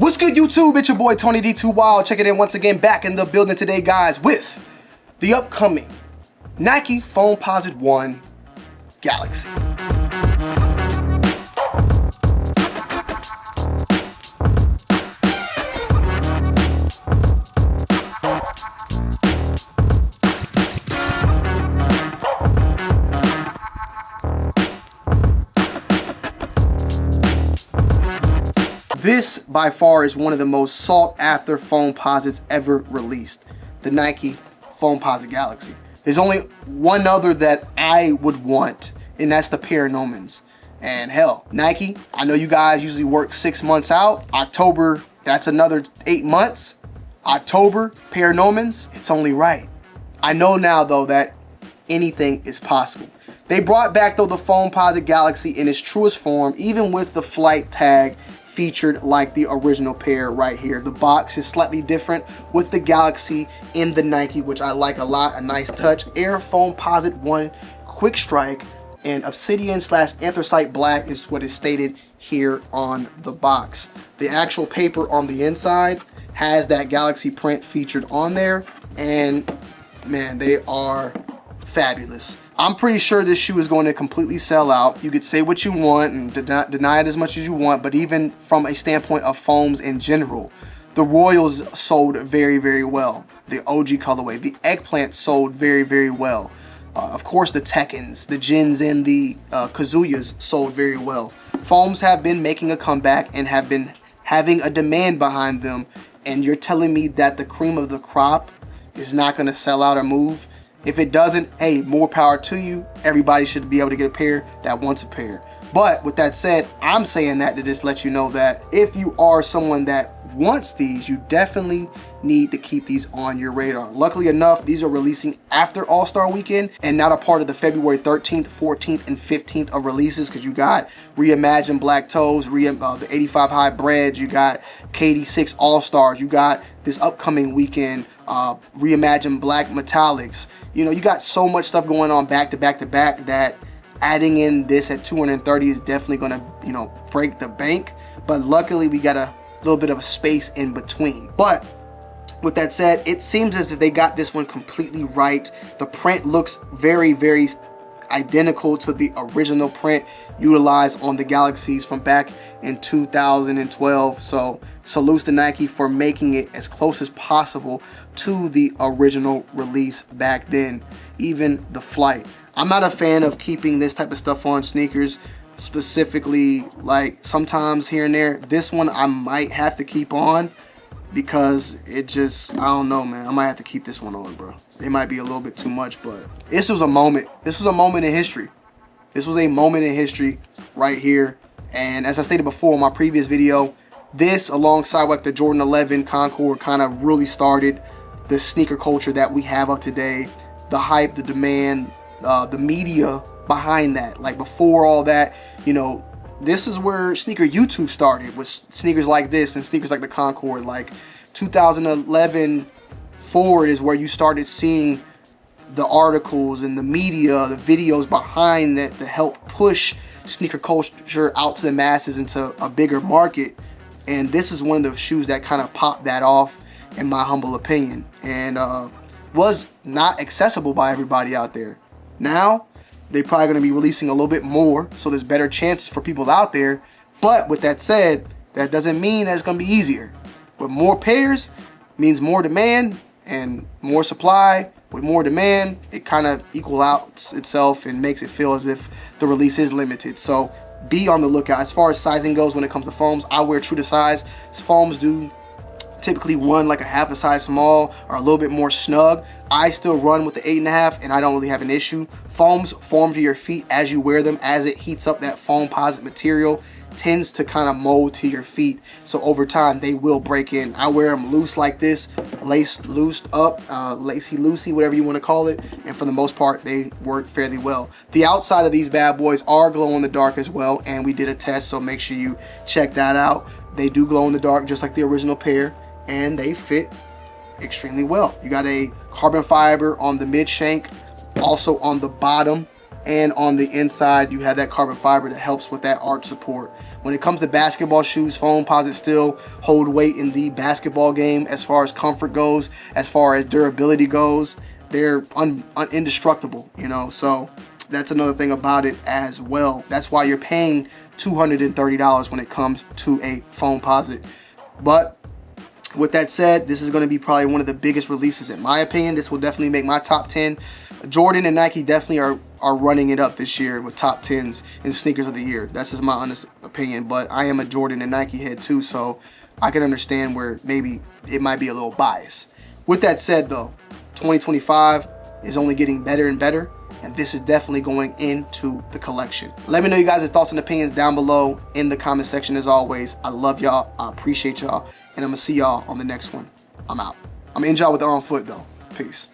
What's good, YouTube? It's your boy Tonyd2wild checking in once again, back in the building today, guys, with the upcoming Nike Foamposite 1 Galaxy. This, by far, is one of the most sought-after Foamposites ever released, the Nike Foamposite Galaxy. There's only one other that I would want, and that's the Paranomans. And hell, Nike, I know you guys usually work 6 months out. October, that's another 8 months. October, Paranomans, it's only right. I know now, though, that anything is possible. They brought back, though, the Foamposite Galaxy in its truest form, even with the flight tag featured like the original pair right here. The box is slightly different with the Galaxy in the Nike, which I like a lot. A nice touch. Air Foamposite 1 Quick Strike and Obsidian / Anthracite Black is what is stated here on the box. The actual paper on the inside has that Galaxy print featured on there, and man, they are fabulous. I'm pretty sure this shoe is going to completely sell out. You could say what you want and deny it as much as you want, but even from a standpoint of foams in general, the Royals sold very, very well. The OG colorway, the Eggplant sold very, very well. Of course, the Tekkens, the Jins, and the Kazuyas sold very well. Foams have been making a comeback and have been having a demand behind them, and you're telling me that the cream of the crop is not going to sell out or move? If it doesn't, hey, more power to you. Everybody should be able to get a pair that wants a pair. But with that said, I'm saying that to just let you know that if you are someone that wants these, you definitely need to keep these on your radar. Luckily enough, these are releasing after All-Star Weekend and not a part of the February 13th, 14th, and 15th of releases, because you got Reimagined Black Toes, the 85 High Breads, you got KD6 All-Stars, you got this upcoming weekend, Reimagined Black Metallics. You know, you got so much stuff going on back to back to back that adding in this at 230 is definitely going to, you know, break the bank. But luckily we got a little bit of a space in between. But with that said, it seems as if they got this one completely right. The print looks very, very identical to the original print utilized on the Galaxies from back in 2012. So salutes to Nike for making it as close as possible to the original release back then, even the flight. I'm not a fan of keeping this type of stuff on sneakers, specifically like sometimes here and there. This one I might have to keep on because it just, I don't know, man. I might have to keep this one on, bro. It might be a little bit too much, but this was a moment. This was a moment in history. This was a moment in history right here. And as I stated before in my previous video, this alongside like the Jordan 11 Concord kind of really started the sneaker culture that we have of today. The hype, the demand, the media behind that. Like before all that, you know, this is where sneaker YouTube started, with sneakers like this and sneakers like the Concord. Like 2011 forward is where you started seeing the articles and the media, the videos behind that to help push sneaker culture out to the masses into a bigger market. And this is one of the shoes that kind of popped that off, in my humble opinion, and was not accessible by everybody out there. Now they're probably going to be releasing a little bit more, so there's better chances for people out there. But with that said, that doesn't mean that it's going to be easier. With more pairs means more demand, and more supply with more demand, it kind of equals out itself and makes it feel as if the release is limited. So be on the lookout. As far as sizing goes, when it comes to foams, I wear true to size. Foams do typically run like a half a size small or a little bit more snug. I still run with the 8.5 and I don't really have an issue. Foams form to your feet as you wear them. As it heats up, that Foamposite material tends to kind of mold to your feet, so over time they will break in. I wear them loose like this, loosed up, lacy loosey, whatever you want to call it, and for the most part they work fairly well. The outside of these bad boys are glow in the dark as well, and we did a test, so make sure you check that out. They do glow in the dark just like the original pair, and they fit extremely well. You got a carbon fiber on the mid shank, also on the bottom, and on the inside you have that carbon fiber that helps with that arch support, When it comes to basketball shoes, Foamposite still hold weight in the basketball game as far as comfort goes, as far as durability goes. They're indestructible, you know, so that's another thing about it as well. That's why you're paying $230 when it comes to a Foamposite. But with that said, this is going to be probably one of the biggest releases in my opinion. This will definitely make my top 10. Jordan and Nike definitely are running it up this year with top 10s in sneakers of the year. That's just my honest opinion, but I am a Jordan and Nike head too, so I can understand where maybe it might be a little biased. With that said though, 2025 is only getting better and better, and this is definitely going into the collection. Let me know you guys' thoughts and opinions down below in the comment section. As always, I love y'all, I appreciate y'all, and I'm gonna see y'all on the next one. I'm out. I'm gonna end y'all with the on foot though. Peace.